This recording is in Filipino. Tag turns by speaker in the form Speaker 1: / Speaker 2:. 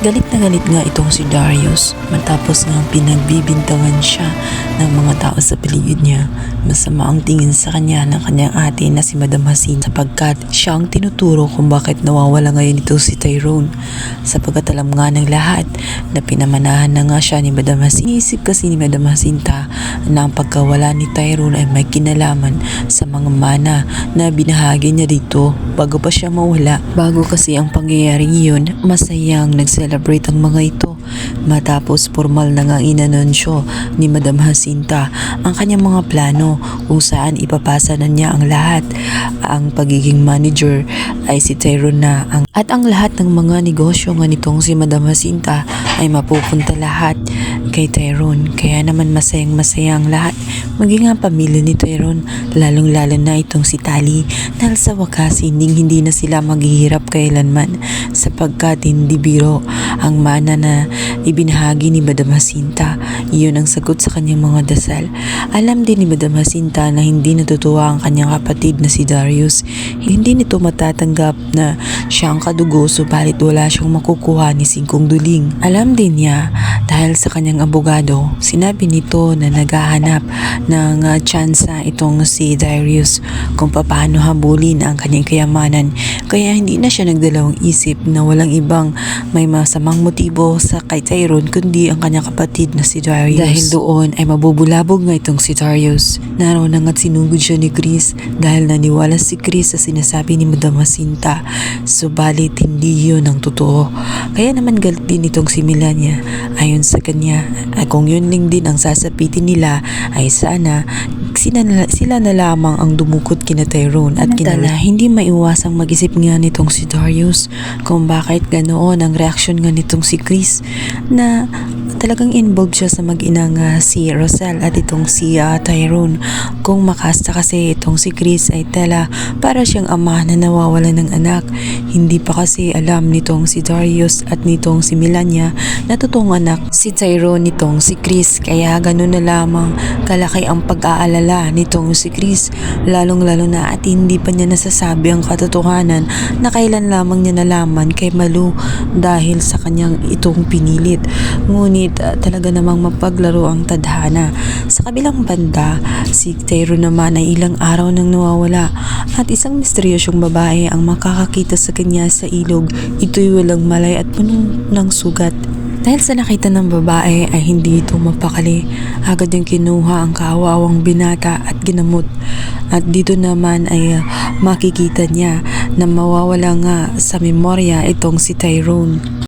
Speaker 1: Galit na galit nga itong si Darius matapos nga pinagbibintangan siya ng mga tao sa paligid niya. Masama ang tingin sa kanya ng kanyang ate na si Madam Hasin sapagkat siya ang tinuturo kung bakit nawawala ngayon ito si Tyrone. Sapagkat alam nga ng lahat na pinamanahan na nga siya ni Madam Hasin. Iisip kasi ni Madam Jacinta na ang pagkawala ni Tyrone ay may kinalaman sa mga mana na binahagi niya dito bago pa siya mawala. Bago kasi ang pangyayaring yun, masayang nag-celebrate ang mga ito matapos formal na nga inanunsyo ni Madam Jacinta ang kanyang mga plano kung saan ipapasa na niya ang lahat. Ang pagiging manager ay si Tyrone na at ang lahat ng mga negosyo nga nitong si Madam Jacinta ay mapupunta lahat kay Tyrone. Kaya naman masayang masaya ang lahat, maging ang pamilya ni Tyrone, lalong lalo na itong si Tali, dahil sa wakas hindi na sila maghihirap kailanman sapagkat hindi biro ang mana na ibinahagi ni Madam Jacinta. Iyon ang sagot sa kanyang mga dasal. Alam din ni Madam Jacinta na hindi natutuwa ang kanyang kapatid na si Darius. Hindi nito matatanggap na siya ang kadugo subalit wala siyang makukuha ni Singkong Duling. Alam din niya dahil sa kanyang abogado, sinabi nito na naghahanap ng tsansa itong si Darius kung paano habulin ang kanyang kayamanan. Kaya hindi na siya nagdalawang isip na walang ibang may masamang motibo sa kay Tyrone kundi ang kanyang kapatid na si Darius. Dahil doon ay mabubulabog nga itong si Darius. Naroon na nga't sinugod siya ni Chris dahil naniwala si Chris sa sinasabi ni Madam Jacinta. Subalit hindi yun ang totoo. Kaya naman galit din itong si Melania. Ayon sa kanya, kung yun lang din ang sasapitin nila ay sana sila na lamang ang dumukot kina Tyrone at kinala. Hindi maiwasang mag-isip nga nitong si Darius kung bakit ganoon ang reaksyon nga nitong si Chris na talagang involved siya sa mag-inang si Rosal at itong si Tyrone. Kung makasta kasi itong si Chris ay tala para siyang ama na nawawala ng anak. Hindi pa kasi alam nitong si Darius at nitong si Melania na totoong anak si Tyrone nitong si Chris. Kaya ganun na lamang kalaki ang pag-aalala nitong si Chris, lalong-lalo na at hindi pa niya nasasabi ang katotohanan na kailan lamang niya nalaman kay Malu dahil sa kanyang itong pinilit. Ngunit talaga namang mapaglaro ang tadhana. Sa kabilang banda, si Tyrone naman ay ilang araw nang nawawala at isang misteryosyong babae ang makakakita sa kanya sa ilog. Ito'y walang malay at punong ng sugat. Dahil sa nakita ng babae ay hindi ito mapakali. Agad yung kinuha ang kaawawang binata at ginamot. At dito naman ay makikita niya na mawawala nga sa memorya itong si Tyrone.